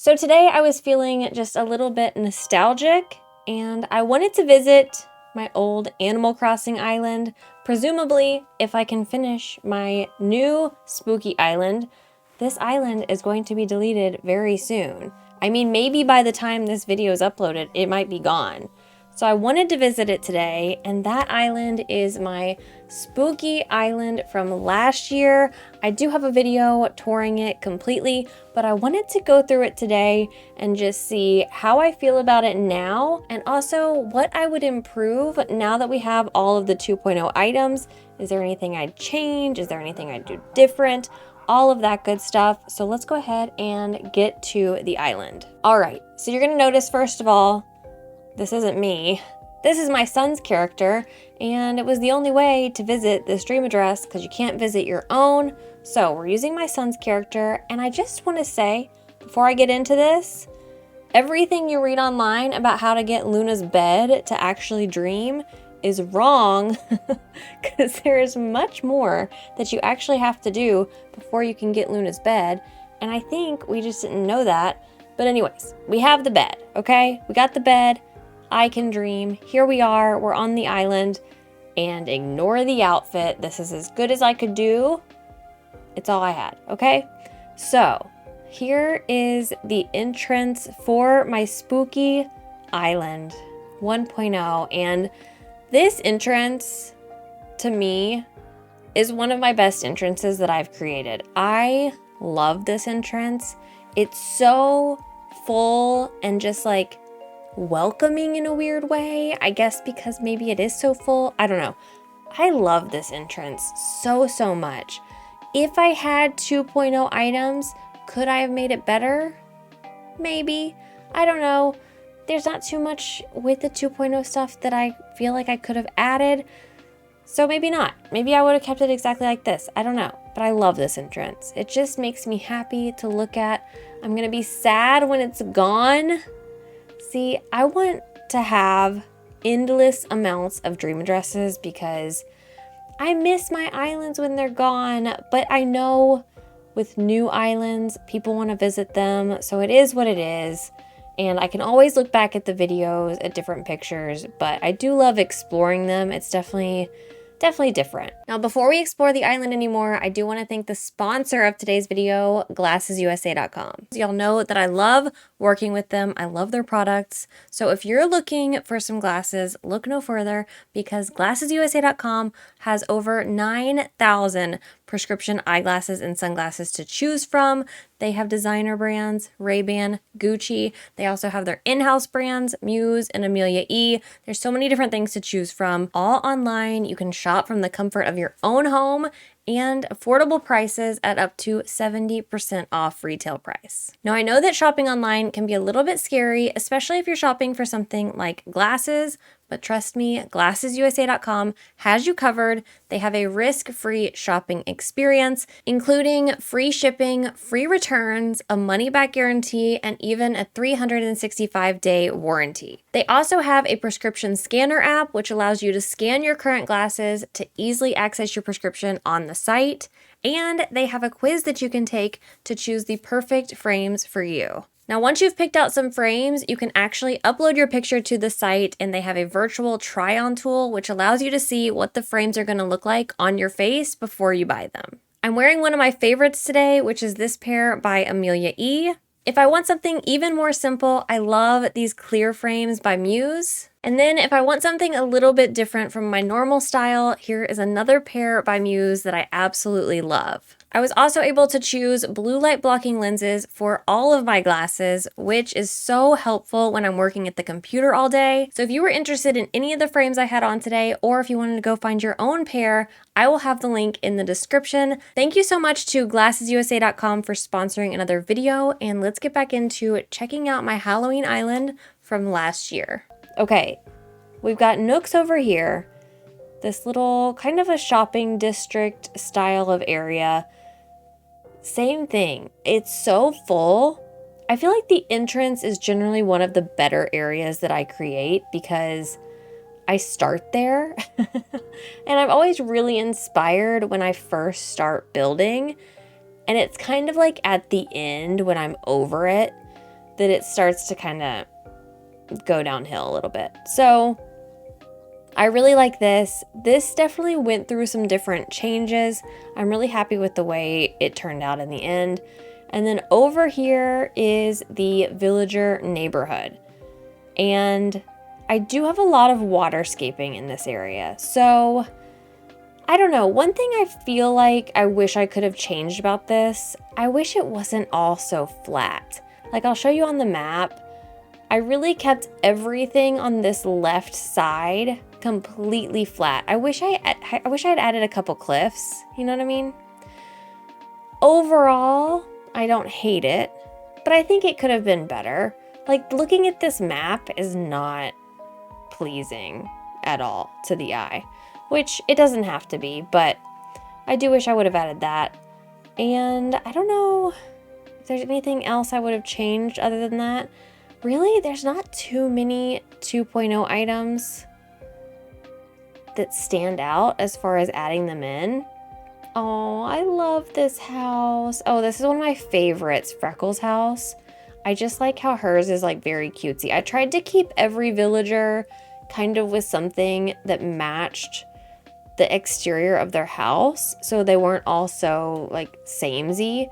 So today I was feeling just a little bit nostalgic and I wanted to visit my old Animal Crossing island. Presumably, if I can finish my new spooky island, this island is going to be deleted very soon. I mean, maybe by the time this video is uploaded, it might be gone. So I wanted to visit it today, and that island is my spooky island from last year. I do have a video touring it completely, but I wanted to go through it today and just see how I feel about it now, and also what I would improve now that we have all of the 2.0 items. Is there anything I'd change? Is there anything I'd do different? All of that good stuff. So let's go ahead and get to the island. All right, so you're gonna notice first of all, this isn't me. This is my son's character, and it was the only way to visit this dream address because you can't visit your own. So we're using my son's character, and I just want to say, before I get into this, everything you read online about how to get Luna's bed to actually dream is wrong because there is much more that you actually have to do before you can get Luna's bed, and I think we just didn't know that. But anyways, we have the bed, okay? We got the bed. I can dream. Here we are, we're on the island, and ignore the outfit. This is as good as I could do. It's all I had, okay? So, here is the entrance for my spooky island 1.0, and this entrance, to me, is one of my best entrances that I've created. I love this entrance. It's so full and just like welcoming in a weird way, I guess because maybe it is so full. I don't know. I love this entrance so much. If I had 2.0 items, could I have made it better? Maybe. I don't know. There's not too much with the 2.0 stuff that I feel like I could have added. So maybe not. Maybe I would have kept it exactly like this. I don't know. But I love this entrance. It just makes me happy to look at. I'm going to be sad when it's gone. See, I want to have endless amounts of dream addresses because I miss my islands when they're gone, but I know with new islands, people want to visit them, so it is what it is, and I can always look back at the videos, at different pictures, but I do love exploring them. It's definitely different. Now, before we explore the island anymore, I do want to thank the sponsor of today's video, GlassesUSA.com. Y'all know that I love working with them. I love their products. So if you're looking for some glasses, look no further because GlassesUSA.com has over 9,000 prescription eyeglasses and sunglasses to choose from. They have designer brands, Ray-Ban, Gucci. They also have their in-house brands, Muse and Amelia E. There's so many different things to choose from, all online. You can shop from the comfort of your own home and affordable prices at up to 70% off retail price. Now, I know that shopping online can be a little bit scary, especially if you're shopping for something like glasses, but trust me, GlassesUSA.com has you covered. They have a risk-free shopping experience, including free shipping, free returns, a money-back guarantee, and even a 365-day warranty. They also have a prescription scanner app, which allows you to scan your current glasses to easily access your prescription on the site. And they have a quiz that you can take to choose the perfect frames for you. Now, once you've picked out some frames, you can actually upload your picture to the site, and they have a virtual try-on tool, which allows you to see what the frames are going to look like on your face before you buy them. I'm wearing one of my favorites today, which is this pair by Amelia E. If I want something even more simple, I love these clear frames by Muse. And then if I want something a little bit different from my normal style, here is another pair by Muse that I absolutely love. I was also able to choose blue light blocking lenses for all of my glasses, which is so helpful when I'm working at the computer all day. So if you were interested in any of the frames I had on today, or if you wanted to go find your own pair, I will have the link in the description. Thank you so much to GlassesUSA.com for sponsoring another video, and let's get back into checking out my Halloween island from last year. Okay, we've got nooks over here, this little kind of a shopping district style of area. Same thing, it's so full. I feel like the entrance is generally one of the better areas that I create because I start there. And I'm always really inspired when I first start building. And it's kind of like at the end when I'm over it. that it starts to kind of go downhill a little bit. So I really like this. This definitely went through some different changes. I'm really happy with the way it turned out in the end. And then over here is the villager neighborhood. And I do have a lot of waterscaping in this area. So I don't know. One thing I feel like I wish I could have changed about this, I wish it wasn't all so flat. Like I'll show you on the map. I really kept everything on this left side completely flat. I wish I had added a couple cliffs. You know what I mean? Overall, I don't hate it, but I think it could have been better. Like looking at this map is not pleasing at all to the eye, which it doesn't have to be, but I do wish I would have added that. And I don't know if there's anything else I would have changed other than that. Really, there's not too many 2.0 items that stand out as far as adding them in. Oh, I love this house. Oh, this is one of my favorites, Freckles' house. I just like how hers is like very cutesy. I tried to keep every villager kind of with something that matched the exterior of their house, so they weren't all so like samey.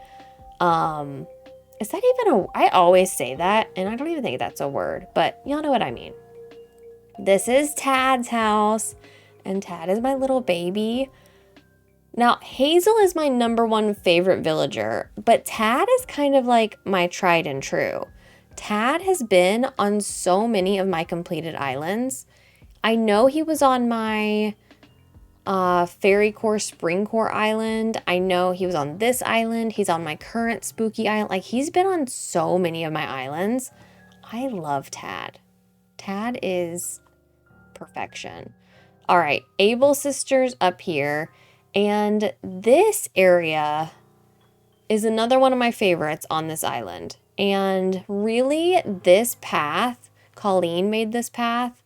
Is that even a... I always say that, and I don't even think that's a word, but y'all know what I mean. This is Tad's house, and Tad is my little baby. Now, Hazel is my #1 favorite villager, but Tad is kind of like my tried and true. Tad has been on so many of my completed islands. I know he was on my Fairy Core Spring Core Island. I know he was on this island. He's on my current Spooky Island. Like, he's been on so many of my islands. I love Tad. Tad is perfection. All right, Able Sisters up here. And this area is another one of my favorites on this island. And really, this path, Colleen made this path.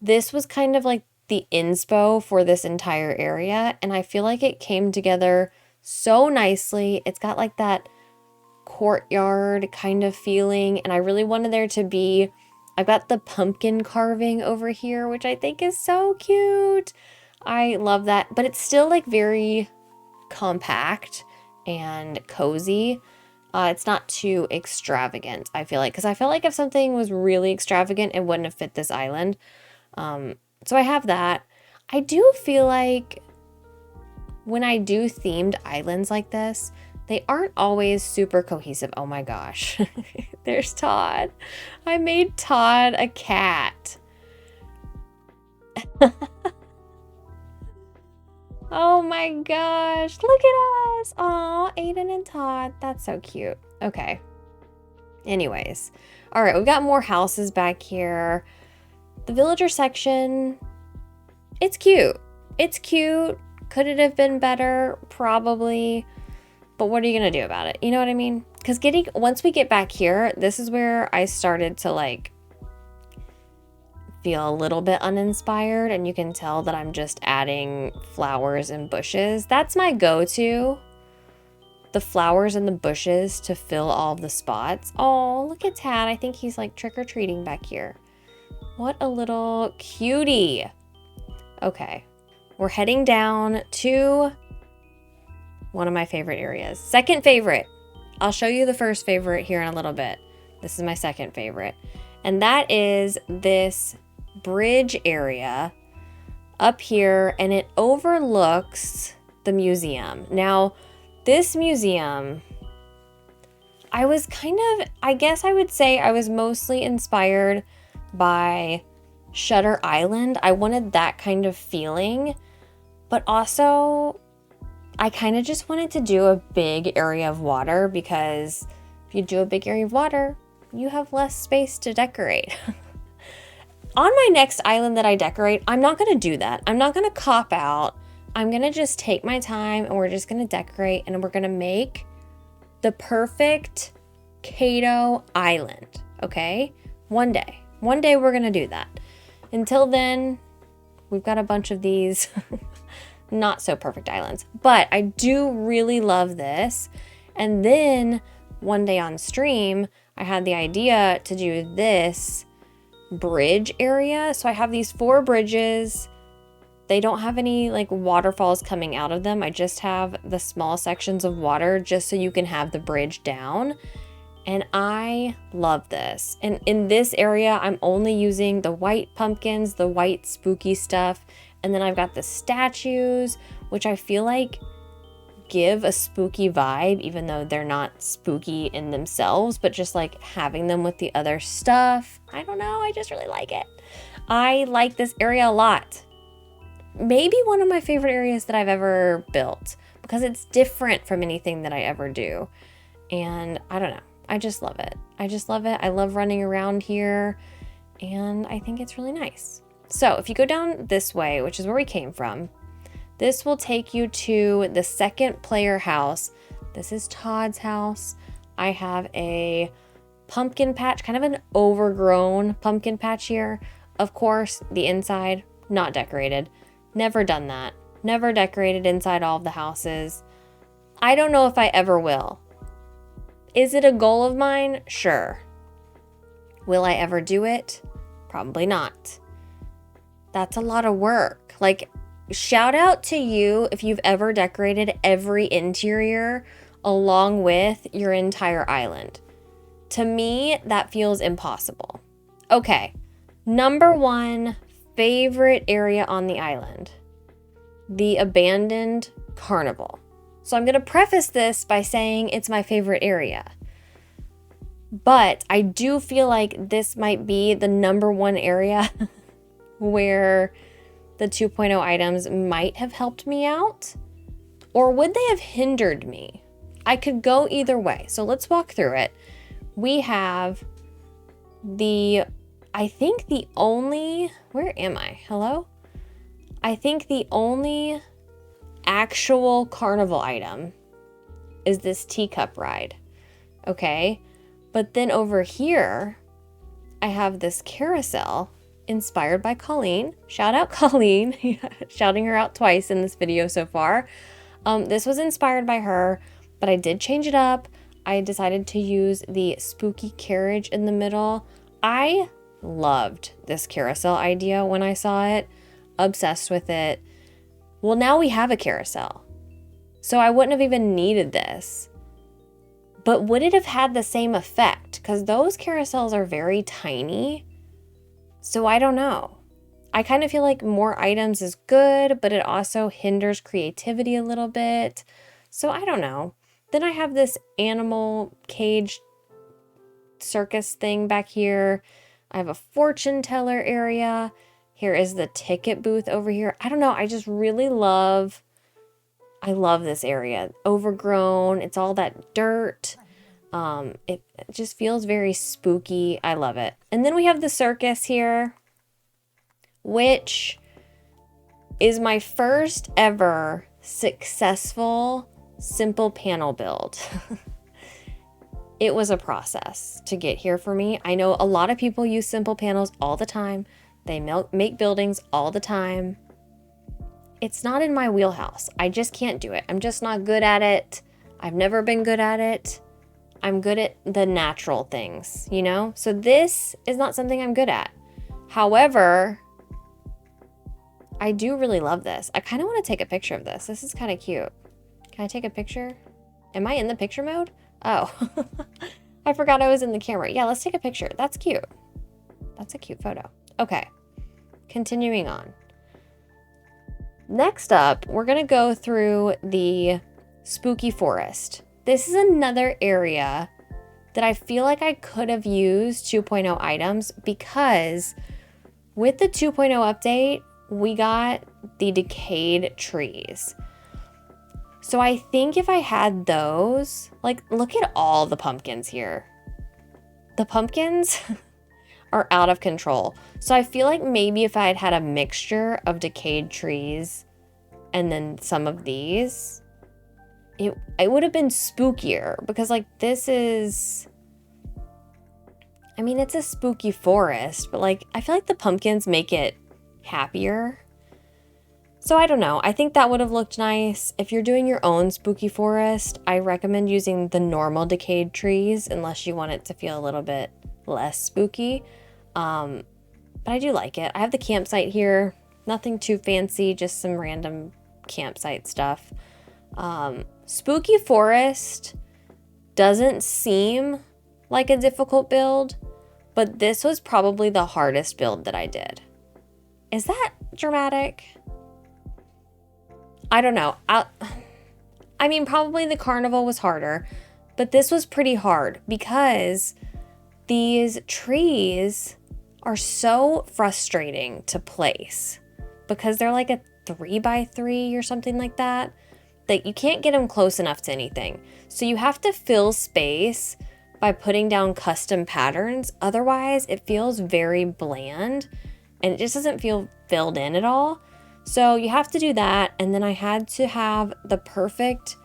This was kind of like the inspo for this entire area, and I feel like it came together so nicely. It's got like that courtyard kind of feeling, and I really wanted there to be... I've got the pumpkin carving over here, which I think is so cute. I love that, but it's still like very compact and cozy. It's not too extravagant, I feel like, because I feel like if something was really extravagant, it wouldn't have fit this island. So I have that. I do feel like when I do themed islands like this, they aren't always super cohesive. Oh my gosh, there's Todd. I made Todd a cat. Oh my gosh, look at us. Aw, Aiden and Todd. That's so cute. Okay. Anyways. All right, we've got more houses back here. The villager section, it's cute. It's cute. Could it have been better? Probably. But what are you going to do about it? You know what I mean? Because once we get back here, this is where I started to like feel a little bit uninspired, and you can tell that I'm just adding flowers and bushes. That's my go-to. The flowers and the bushes to fill all the spots. Oh, look at Tad. I think he's like trick-or-treating back here. What a little cutie. Okay, we're heading down to one of my favorite areas. Second favorite. I'll show you the first favorite here in a little bit. This is my second favorite. And that is this bridge area up here, and it overlooks the museum. Now, this museum, I guess I would say I was mostly inspired by Shutter Island. I wanted that kind of feeling, but also I kind of just wanted to do a big area of water, because if you do a big area of water, you have less space to decorate. On my next island that I decorate, I'm not going to do that. I'm not going to cop out. I'm going to just take my time, and we're just going to decorate, and we're going to make the perfect Caito island, okay? One day we're going to do that. Until then, we've got a bunch of these not so perfect islands, but I do really love this. And then one day on stream, I had the idea to do this bridge area. So I have these 4 bridges. They don't have any like waterfalls coming out of them. I just have the small sections of water just so you can have the bridge down. And I love this. And in this area, I'm only using the white pumpkins, the white spooky stuff. And then I've got the statues, which I feel like give a spooky vibe, even though they're not spooky in themselves, but just like having them with the other stuff. I don't know, I just really like it. I like this area a lot. Maybe one of my favorite areas that I've ever built because it's different from anything that I ever do. And I don't know, I just love it. I just love it. I love running around here and I think it's really nice. So if you go down this way, which is where we came from, this will take you to the second player house. This is Todd's house. I have a pumpkin patch, kind of an overgrown pumpkin patch here. Of course, the inside, not decorated. Never done that. Never decorated inside all of the houses. I don't know if I ever will. Is it a goal of mine? Sure. Will I ever do it? Probably not. That's a lot of work. Like, shout out to you if you've ever decorated every interior along with your entire island. To me, that feels impossible. Okay, number 1 favorite area on the island, the abandoned carnival. So I'm going to preface this by saying it's my favorite area. But I do feel like this might be the number 1 area where the 2.0 items might have helped me out, or would they have hindered me? I could go either way. So let's walk through it. We have I think the only, where am I? Hello? I think the only actual carnival item is this teacup ride. Okay. But then over here, I have this carousel inspired by Colleen. Shout out Colleen, shouting her out twice in this video so far. This was inspired by her, but I did change it up. I decided to use the spooky carriage in the middle. I loved this carousel idea when I saw it, obsessed with it. Well, now we have a carousel, so I wouldn't have even needed this. But would it have had the same effect? Because those carousels are very tiny. So I don't know. I kind of feel like more items is good, but it also hinders creativity a little bit. So I don't know. Then I have this animal cage circus thing back here. I have a fortune teller area. Here is the ticket booth over here. I don't know. I just really love this area. Overgrown. It's all that dirt. It just feels very spooky. I love it. And then we have the circus here, which is my first ever successful simple panel build. It was a process to get here for me. I know a lot of people use simple panels all the time. They make buildings all the time. It's not in my wheelhouse. I just can't do it. I'm just not good at it. I've never been good at it. I'm good at the natural things, you know? So this is not something I'm good at. However, I do really love this. I kind of want to take a picture of this. This is kind of cute. Can I take a picture? Am I in the picture mode? Oh, I forgot I was in the camera. Yeah, let's take a picture. That's cute. That's a cute photo. Okay, continuing on. Next up, we're going to go through the spooky forest. This is another area that I feel like I could have used 2.0 items because with the 2.0 update, we got the decayed trees. So I think if I had those, like, look at all the pumpkins here. The pumpkins are out of control. So I feel like maybe if I had had a mixture of decayed trees and then some of these, it would have been spookier because, like, this is, I mean, it's a spooky forest, but, like, I feel like the pumpkins make it happier. So I don't know. I think that would have looked nice. If you're doing your own spooky forest, I recommend using the normal decayed trees unless you want it to feel a little bit less spooky. But I do like it. I have the campsite here. Nothing too fancy, just some random campsite stuff. Spooky forest doesn't seem like a difficult build, but this was probably the hardest build that I did. Is that dramatic? I don't know. I mean, probably the carnival was harder, but this was pretty hard because these trees are so frustrating to place because they're like a 3x3 or something like that, that you can't get them close enough to anything. So you have to fill space by putting down custom patterns. Otherwise, it feels very bland and it just doesn't feel filled in at all. So you have to do that. And then I had to have the perfect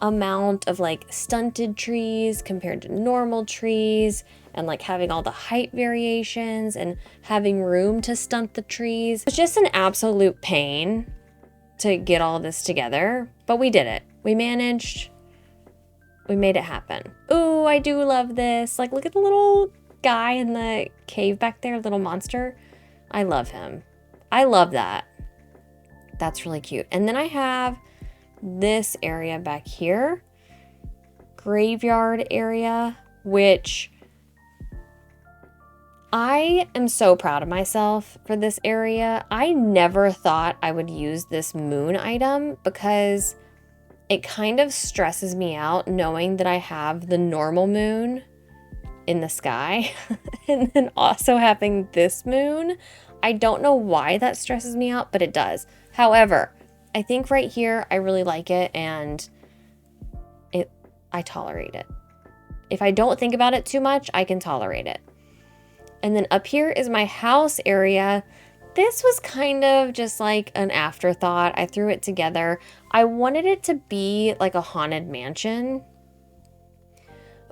amount of like stunted trees compared to normal trees, and like having all the height variations and having room to stunt the trees. It's just an absolute pain to get all this together, but we did it. We managed. We made it happen. Ooh, I do love this. Like, look at the little guy in the cave back there, little monster. I love him. I love that. That's really cute. And then I have this area back here, graveyard area, which I am so proud of myself for this area. I never thought I would use this moon item because it kind of stresses me out knowing that I have the normal moon in the sky and then also having this moon. I don't know why that stresses me out, but it does. However, I think right here, I really like it and I tolerate it. If I don't think about it too much, I can tolerate it. And then up here is my house area. This was kind of just like an afterthought. I threw it together. I wanted it to be like a haunted mansion.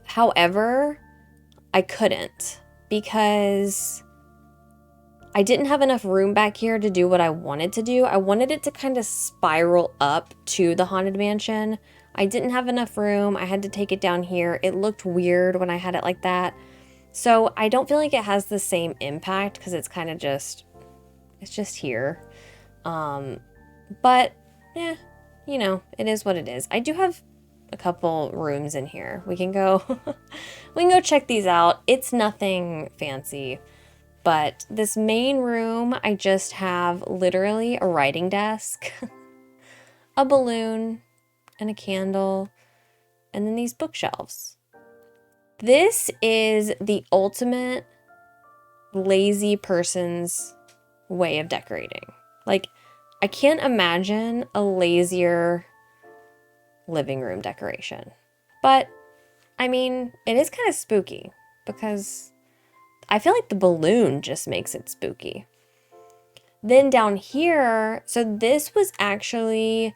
However, I couldn't because I didn't have enough room back here to do what I wanted to do. I wanted it to kind of spiral up to the haunted mansion. I didn't have enough room. I had to take it down here. It looked weird when I had it like that. So I don't feel like it has the same impact because it's kind of just, it's just here. But yeah, you know, it is what it is. I do have a couple rooms in here. We can go, we can go check these out. It's nothing fancy. But this main room, I just have literally a writing desk, a balloon, and a candle, and then these bookshelves. This is the ultimate lazy person's way of decorating. Like, I can't imagine a lazier living room decoration. But, I mean, it is kind of spooky because I feel like the balloon just makes it spooky. Then down here, so this was actually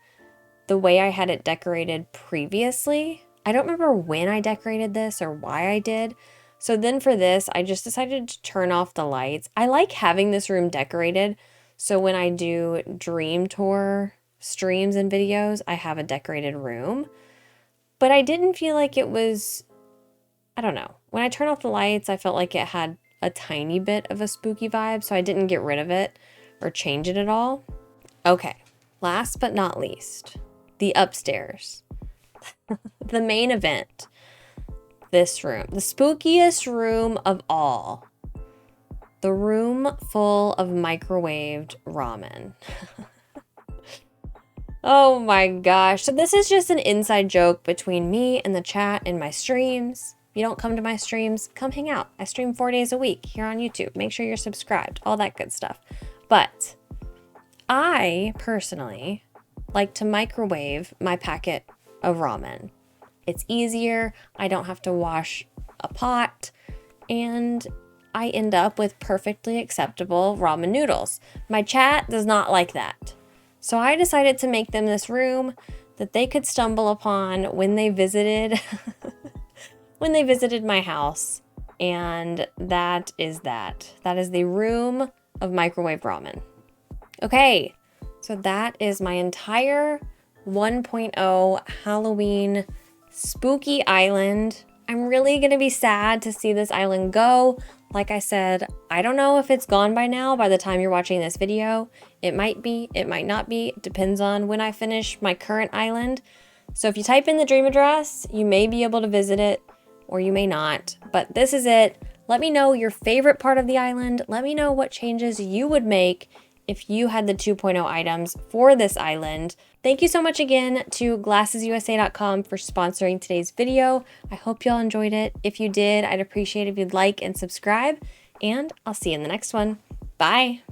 the way I had it decorated previously. I don't remember when I decorated this or why I did. So then for this, I just decided to turn off the lights. I like having this room decorated, so when I do dream tour streams and videos, I have a decorated room. But I didn't feel like it was, I don't know. When I turned off the lights, I felt like it had a tiny bit of a spooky vibe, so I didn't get rid of it or change it at all. Okay, last but not least, the upstairs. The main event. This room, the spookiest room of all. The room full of microwaved ramen. Oh my gosh. So this is just an inside joke between me and the chat in my streams. If you don't come to my streams, come hang out. I stream 4 days a week here on YouTube. Make sure you're subscribed, all that good stuff. But I personally like to microwave my packet of ramen. It's easier. I don't have to wash a pot, and I end up with perfectly acceptable ramen noodles. My chat does not like that. So I decided to make them this room that they could stumble upon when they visited when they visited my house. And that is that. That is the room of microwave ramen. Okay, So that is my entire 1.0 Halloween spooky island. I'm really gonna be sad to see this island go. Like I said, I don't know if it's gone by now by the time you're watching this video. It might be, it might not be. It depends on when I finish my current island. So if you type in the dream address, you may be able to visit it or you may not. But this is it. Let me know your favorite part of the island. Let me know what changes you would make if you had the 2.0 items for this island. Thank you so much again to GlassesUSA.com for sponsoring today's video. I hope y'all enjoyed it. If you did, I'd appreciate if you'd like and subscribe, and I'll see you in the next one. Bye.